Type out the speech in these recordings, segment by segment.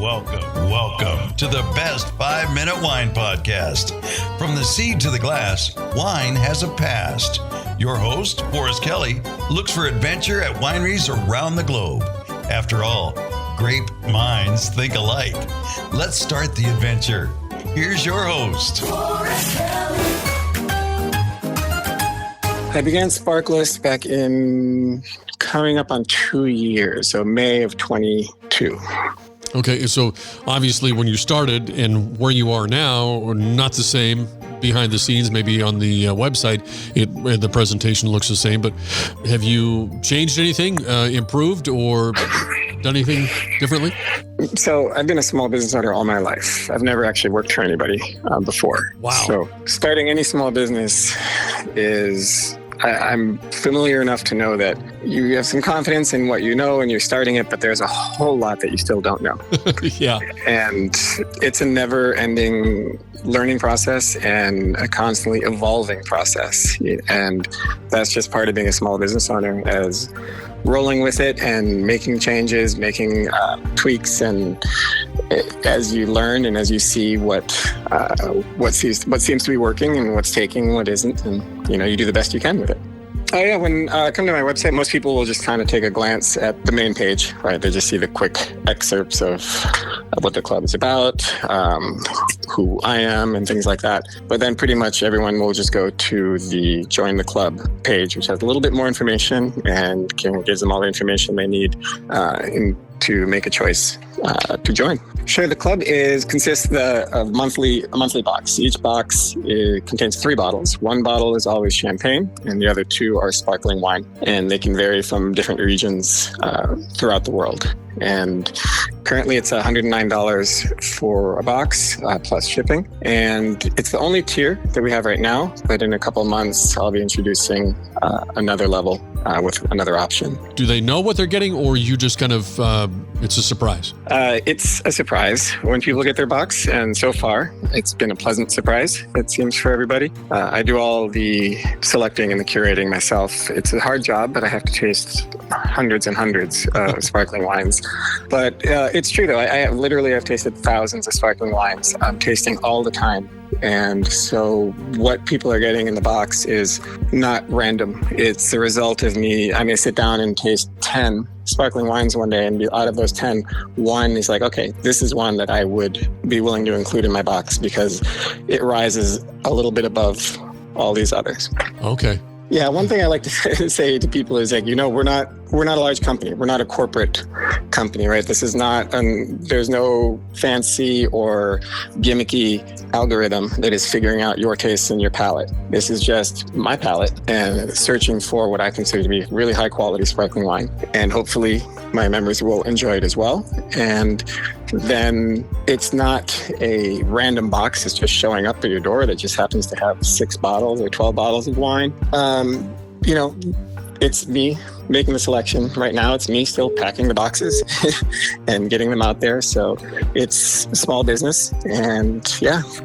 Welcome to the best 5-minute wine podcast. From the seed to the glass, wine has a past. Your host, Forrest Kelly, looks for adventure at wineries around the globe. After all, grape minds think alike. Let's start the adventure. Here's your host, Forrest Kelly. I began Sparkle-ist back in coming up on 2 years, so May of 22. Okay, so obviously when you started and where you are now are not the same behind the scenes. Maybe on the website, the presentation looks the same, but have you changed anything, improved, or done anything differently? So I've been a small business owner all my life. I've never actually worked for anybody before. Wow. So starting any small business is... I'm familiar enough to know that you have some confidence in what you know and you're starting it, but there's a whole lot that you still don't know. Yeah. And it's a never-ending learning process and a constantly evolving process. And that's just part of being a small business owner, as rolling with it and making changes, making tweaks, and as you learn and as you see what seems to be working and what's taking, what isn't, and you do the best you can with it. Oh yeah, when come to my website, most people will just kind of take a glance at the main page, right? They just see the quick excerpts of what the club is about, who I am, and things like that. But then pretty much everyone will just go to the Join the Club page, which has a little bit more information and gives them all the information they need to make a choice to join. Sure, the club consists of a monthly box. Each box contains 3 bottles. 1 bottle is always champagne, and the other 2 are sparkling wine. And they can vary from different regions throughout the world. And currently it's $109 for a box plus shipping. And it's the only tier that we have right now. But in a couple of months, I'll be introducing another level with another option. Do they know what they're getting, or you just kind of, it's a surprise? It's a surprise when people get their box. And so far, it's been a pleasant surprise, it seems, for everybody. I do all the selecting and the curating myself. It's a hard job, but I have to taste hundreds and hundreds of sparkling wines. But it's true, though. I've tasted thousands of sparkling wines. I'm tasting all the time. And so what people are getting in the box is not random. It's the result of me. I may sit down and taste 10 sparkling wines one day, and out of those 10, one is like, okay, this is one that I would be willing to include in my box because it rises a little bit above all these others. Okay. Yeah, one thing I like to say to people is like, we're not a large company. We're not a corporate company, right? This is not, there's no fancy or gimmicky algorithm that is figuring out your tastes and your palate. This is just my palate and searching for what I consider to be really high quality sparkling wine. And hopefully my members will enjoy it as well. And then it's not a random box. It's just showing up at your door that just happens to have 6 bottles or 12 bottles of wine. It's me making the selection. Right now, it's me still packing the boxes and getting them out there. So it's a small business and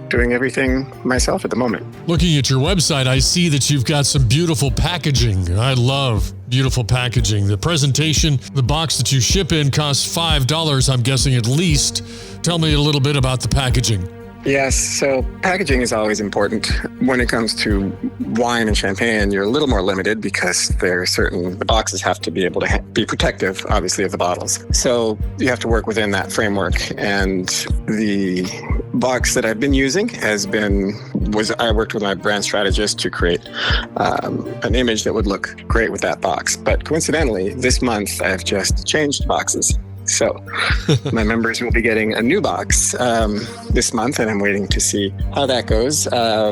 doing everything myself at the moment. Looking at your website, I see that you've got some beautiful packaging. I love beautiful packaging. The presentation, the box that you ship in costs $5, I'm guessing at least. Tell me a little bit about the packaging. Yes, so packaging is always important. When it comes to wine and champagne, you're a little more limited because the boxes have to be able to be protective, obviously, of the bottles. So you have to work within that framework. And the box that I've been using I worked with my brand strategist to create an image that would look great with that box. But coincidentally, this month, I've just changed boxes. So my members will be getting a new box this month, and I'm waiting to see how that goes.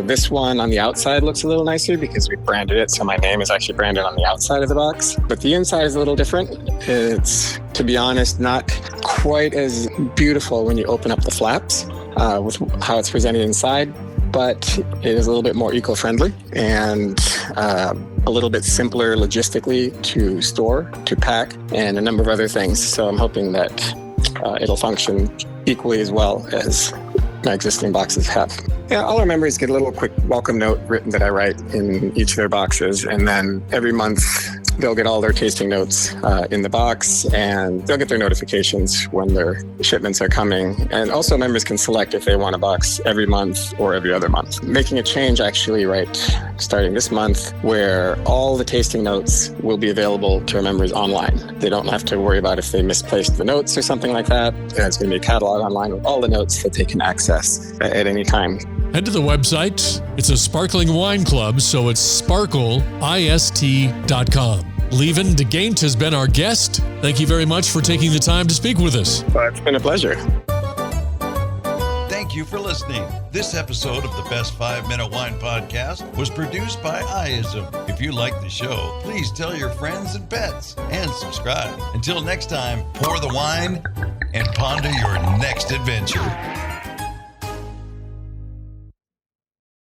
This one on the outside looks a little nicer because we branded it. So my name is actually branded on the outside of the box, but the inside is a little different. It's, to be honest, not quite as beautiful when you open up the flaps with how it's presented inside, but it is a little bit more eco-friendly and a little bit simpler logistically to store, to pack, and a number of other things. So I'm hoping that it'll function equally as well as my existing boxes have. Yeah, all our members get a little quick welcome note written that I write in each of their boxes. And then every month They'll get all their tasting notes in the box, and they'll get their notifications when their shipments are coming. And also members can select if they want a box every month or every other month. Making a change actually starting this month, where all the tasting notes will be available to our members online. They don't have to worry about if they misplaced the notes or something like that. There's going to be a catalog online with all the notes that they can access at any time. Head to the website. It's a sparkling wine club, so it's sparkle-ist.com. Lieven De Geyndt has been our guest. Thank you very much for taking the time to speak with us. It's been a pleasure. Thank you for listening. This episode of the Best 5 Minute Wine Podcast was produced by IISM. If you like the show, please tell your friends and pets and subscribe. Until next time, pour the wine and ponder your next adventure.